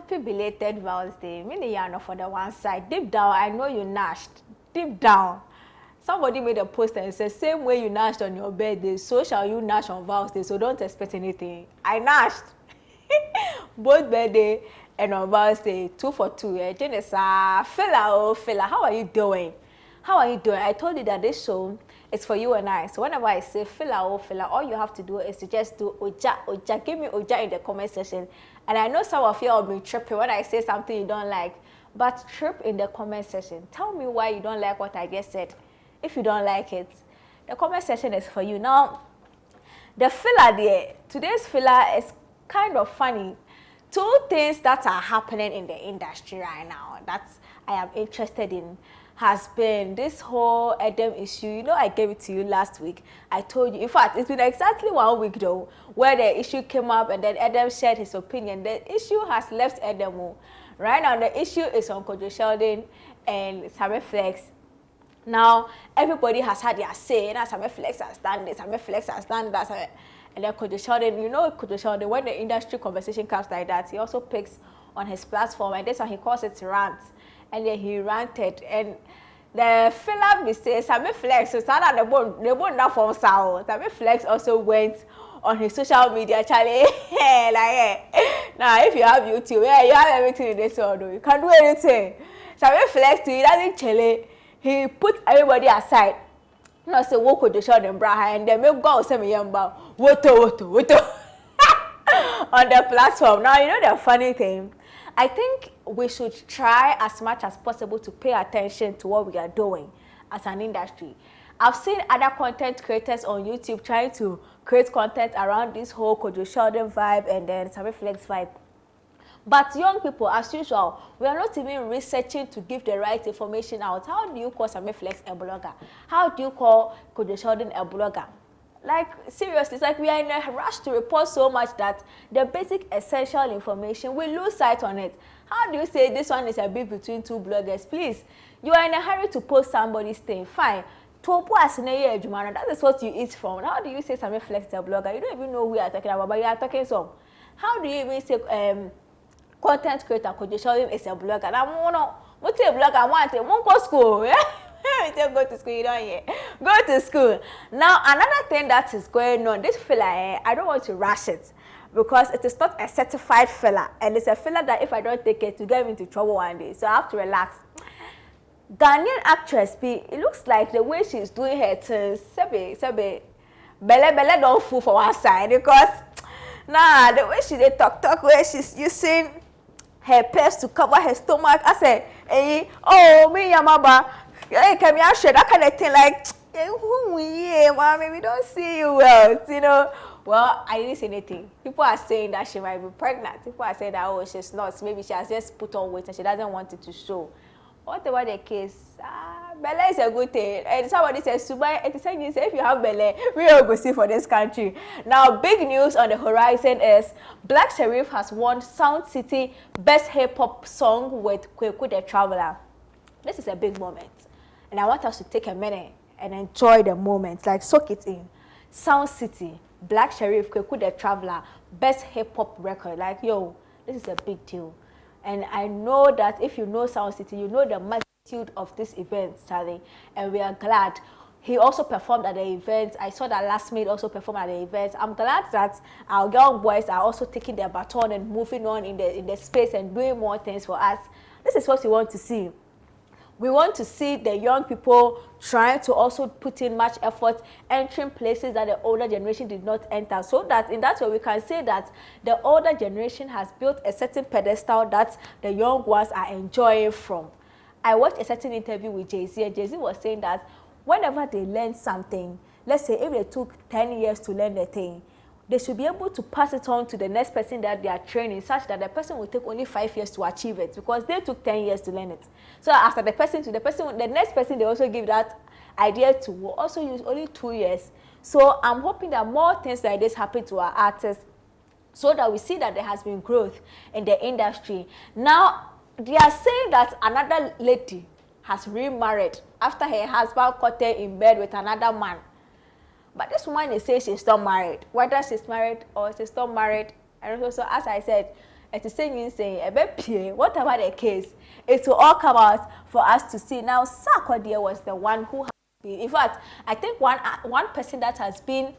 Happy belated Val's Day. Me and for the one side. Deep down, I know you gnashed. Deep down. Somebody made a post and said, same way you gnashed on your birthday, so shall you gnash on Val's Day, so don't expect anything. I gnashed. Both birthday and on Val's Day, 2 for 2. Fella, oh, fella, how are you doing? How are you doing? I told you that this show is for you and I. So whenever I say fella, oh, fella, all you have to do is to just do oja, oja. Give me oja in the comment section. And I know some of you will be tripping when I say something you don't like. But trip in the comment section. Tell me why you don't like what I just said. If you don't like it, the comment section is for you. Now, the filler there, today's filler is kind of funny. 2 things that are happening in the industry right now that I am interested in has been this whole Adam issue. You know, I gave it to you last week. I told you, in fact, it's been exactly 1 week though, where the issue came up and then Adam shared his opinion. The issue has left Adam. Right now, the issue is on Kwadwo Sheldon and Sammyflex. Now, everybody has had their say. Now, Sammyflex has done this, Sammyflex has done that. And then Kwadwo Sheldon, you know, Kwadwo Sheldon, when the industry conversation comes like that, he also picks on his platform, and that's why he calls it rants. And then he ranted. And the filler says, Sammyflex, so sad the bone not from Sao. Sammyflex also went on his social media, Charlie. Now, if you have YouTube, yeah, you have everything in this world. You can do anything. Sammyflex, he doesn't chill. He put everybody aside. No, say walk with the short and braha, and then make go say me yamba. Woto on the platform. Now you know the funny thing. I think we should try as much as possible to pay attention to what we are doing as an industry. I've seen other content creators on YouTube trying to create content around this whole Kwadwo Sheldon vibe and then Sammyflex vibe. But young people, as usual, we are not even researching to give the right information out. How do you call Sammyflex a blogger? How do you call Kwadwo Sheldon a blogger? Like, seriously, it's like we are in a rush to report so much that the basic essential information, we lose sight on it. How do you say this one is a beef between 2 bloggers? Please, you are in a hurry to post somebody's thing. Fine. That is what you eat from. How do you say Sammyflex is a blogger? You don't even know who you are talking about, but you are talking some. How do you even say content creator Kwadwo Sheldon is a blogger? What's a blogger? I want it. Won't go school. Go to school. You don't hear. Go to school. Now another thing that is going on. This filler, I don't want to rush it because it is not a certified filler, and it's a filler that if I don't take it, to get me into trouble one day. So I have to relax. Ghanaian actress B. It looks like the way she's doing her things. Sebe, belle don't fool for one side because nah, the way she did talk where she's using her purse to cover her stomach. I said, hey, oh, me, Yamaba, hey, can you share that kind of thing? Like, mommy, we don't see you well, you know. Well, I didn't say anything. People are saying that she might be pregnant. People are saying that, oh, she's not. Maybe she has just put on weight and she doesn't want it to show. Whatever the case, Bella is a good thing. And somebody says, Subai, if you have Bella, we will go see for this country. Now, big news on the horizon is Black Sherif has won Sound City Best Hip Hop Song with Kwadwo the Traveler. This is a big moment. And I want us to take a minute and enjoy the moment, like soak it in. Sound City, Black Sherif, Kwadwo the Traveler, Best Hip Hop Record. Like, yo, this is a big deal. And I know that if you know Sound City, you know the magnitude of this event, Charlie. And we are glad. He also performed at the event. I saw that Last Made also performed at the event. I'm glad that our young boys are also taking their baton and moving on in the space and doing more things for us. This is what we want to see. We want to see the young people trying to also put in much effort, entering places that the older generation did not enter, so that in that way we can say that the older generation has built a certain pedestal that the young ones are enjoying from. I watched a certain interview with Jay-Z, and Jay-Z was saying that whenever they learn something, let's say if they took 10 years to learn the thing, they should be able to pass it on to the next person that they are training, such that the person will take only 5 years to achieve it, because they took 10 years to learn it. So after the next person they also give that idea to will also use only 2 years. So I'm hoping that more things like this happen to our artists, so that we see that there has been growth in the industry. Now, they are saying that another lady has remarried after her husband caught her in bed with another man. But this woman is saying she's not married. Whether she's married or she's not married, and also, as I said, it is saying, whatever the case, it will all come out for us to see. Now, Sarkodie was the one who has been, in fact, I think one person that has been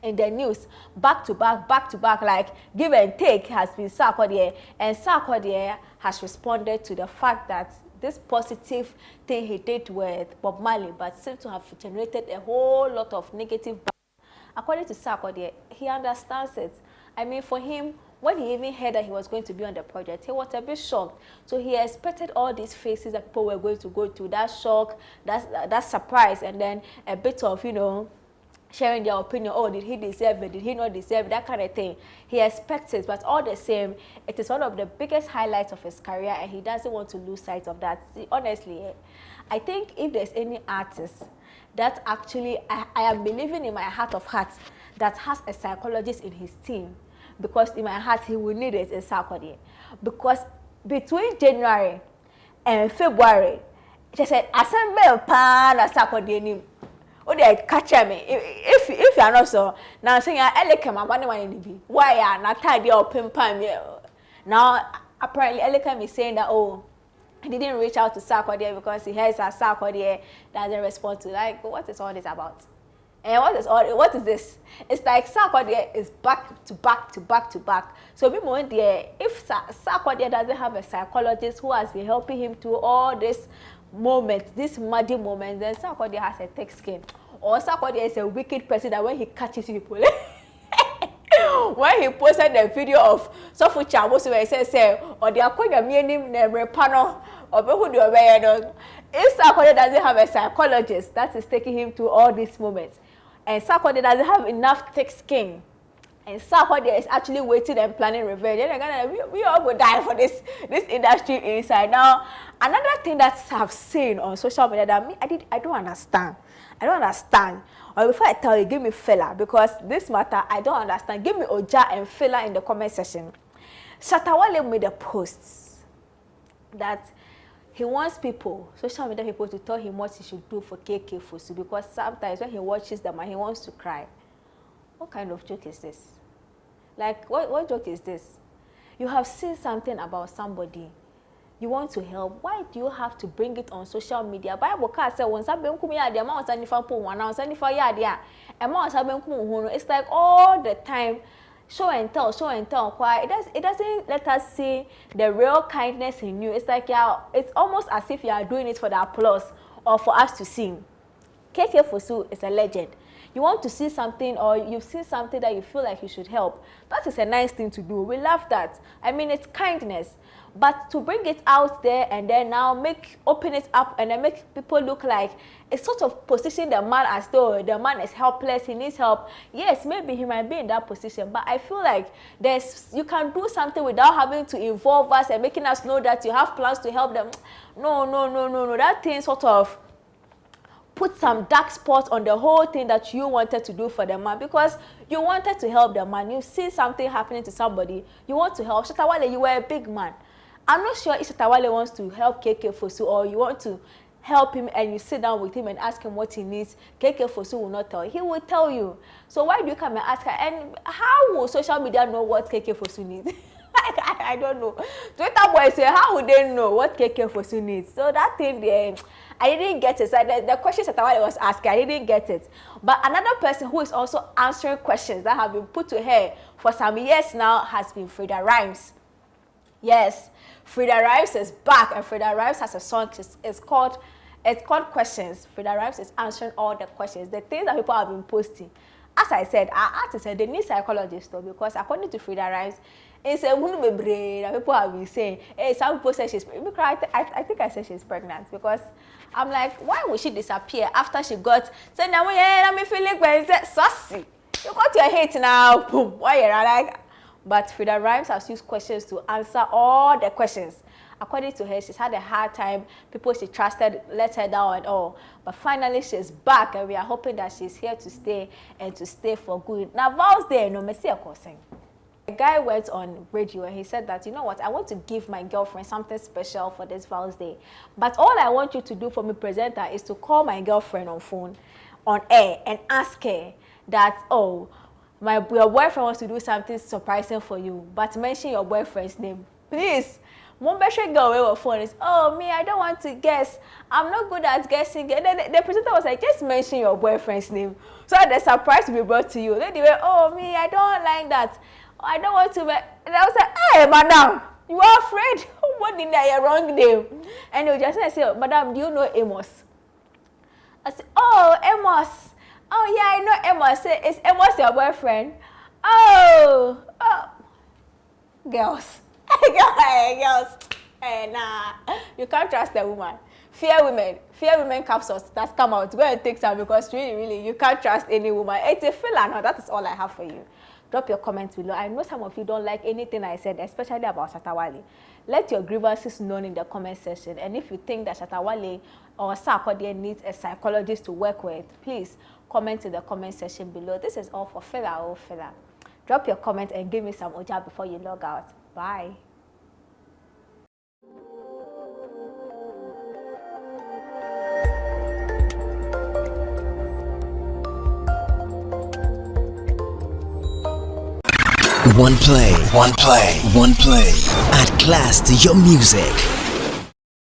in the news back to back, like give and take, has been Sarkodie, and Sarkodie has responded to the fact that this positive thing he did with Bob Marley, but seemed to have generated a whole lot of negative. According to Sarkodie, he understands it. I mean, for him, when he even heard that he was going to be on the project, he was a bit shocked. So he expected all these phases that people were going to go through, that shock, that surprise, and then a bit of, sharing their opinion. Oh, did he deserve it? Did he not deserve it? That kind of thing. He expects it, but all the same, it is one of the biggest highlights of his career, and he doesn't want to lose sight of that. See, honestly, I think if there's any artist that actually, I am believing in my heart of hearts, that has a psychologist in his team, because in my heart he will need it, in Sarkodie. Because between January and February, just said, assemble pan a Sarkodie. Oh, they catch me. If you are not so, now saying I like my money in the B. Why are not tidy or pimp? Now, apparently, Elikem is saying that, oh, he didn't reach out to Sarkodie because he has a Sarkodie doesn't respond to. Like, what is all this about? And what is this? It's like Sarkodie is back to back. So if Sarkodie doesn't have a psychologist who has been helping him through all this moments, this muddy moments, then Sarkodie has a thick skin. Or Sarkodie is a wicked person that when he catches people, when he posted the video of Sofu Chabosu where he says, or they are calling a meaning panel, or who do you if Sarkodie doesn't have a psychologist that is taking him to all these moments, and Sarkodie doesn't have enough thick skin, and Sarkodie is actually waiting and planning revenge, and we all will die for this industry inside. Now, another thing that I've seen on social media that I don't understand. Or before I tell you, give me fella, because this matter I don't understand. Give me Oja and fella in the comment section. Shatta Wale made a post that he wants social media people, to tell him what he should do for Fosu, because sometimes when he watches them and he wants to cry. What kind of joke is this? Like, what joke is this? You have seen something about somebody, you want to help. Why do you have to bring it on social media? Bible says, it's like all the time, show and tell. It doesn't let us see the real kindness in you. It's like, it's almost as if you are doing it for the applause or for us to see. Fosu is a legend. You want to see something, or you've seen something that you feel like you should help. That is a nice thing to do. We love that. I mean, it's kindness. But to bring it out there and then now open it up and then make people look like it's sort of position the man as though the man is helpless, he needs help. Yes, maybe he might be in that position, but I feel like you can do something without having to involve us and making us know that you have plans to help them. No. That thing sort of put some dark spots on the whole thing that you wanted to do for the man, because you wanted to help the man. You see something happening to somebody, you want to help. Shatta Wale, you were a big man. I'm not sure if Shatta Wale wants to help Fosu, or you want to help him and you sit down with him and ask him what he needs. Fosu will not tell you. He will tell you. So why do you come and ask her? And how will social media know what Fosu needs? I don't know. Twitter boys say, how would they know what Fosu needs? So that thing there, I didn't get it. So the question Shatta Wale was asking, I didn't get it. But another person who is also answering questions that have been put to her for some years now has been Frida Rhymes. Yes, Frida Rhymes is back, and Frida Rhymes has a song. It's called Questions. Frida Rhymes is answering all the questions, the things that people have been posting. As I said, our artists they need psychologists though, because according to Frida Rhymes, it's a woman with brain, and people have been saying, hey, some people say she's pregnant. I think I said she's pregnant, because I'm like, why would she disappear after she got said now? Yeah, let me feel like when it's saucy. You got your hate now, boom. Why you're like? But Frida Rhymes has used questions to answer all the questions. According to her, she's had a hard time. People she trusted let her down and all. But finally, she's back, and we are hoping that she's here to stay, and to stay for good. Now, Val's there, no messy causing. A guy went on radio and he said that, you know what, I want to give my girlfriend something special for this Val's Day. But all I want you to do for me, presenter, is to call my girlfriend on phone, on air, and ask her that, oh, your boyfriend wants to do something surprising for you, but mention your boyfriend's name, please. One person go away with phone is, oh, me, I don't want to guess. I'm not good at guessing. And then the presenter was like, just mention your boyfriend's name. So the surprise will be brought to you. Then they were, oh, me, I don't like that. I don't want to. And I was like, hey, madam, you are afraid? What did I wrong name? And they just say, madam, do you know Amos? I said, oh, Amos. Oh, yeah, I know Amos. Is Amos your boyfriend? Oh. Girls. Girls. Hey, nah. You can't trust the woman. Fear women capsules that's come out. Go and take some, because really, you can't trust any woman. It's a filler. No, that is all I have for you. Drop your comments below. I know some of you don't like anything I said, especially about Shatta Wale. Let your grievances known in the comment section. And if you think that Shatta Wale or Sarkodie needs a psychologist to work with, please comment in the comment section below. This is all for filler or filler. Drop your comment and give me some oja before you log out. Bye. OnePlay. Add class to your music.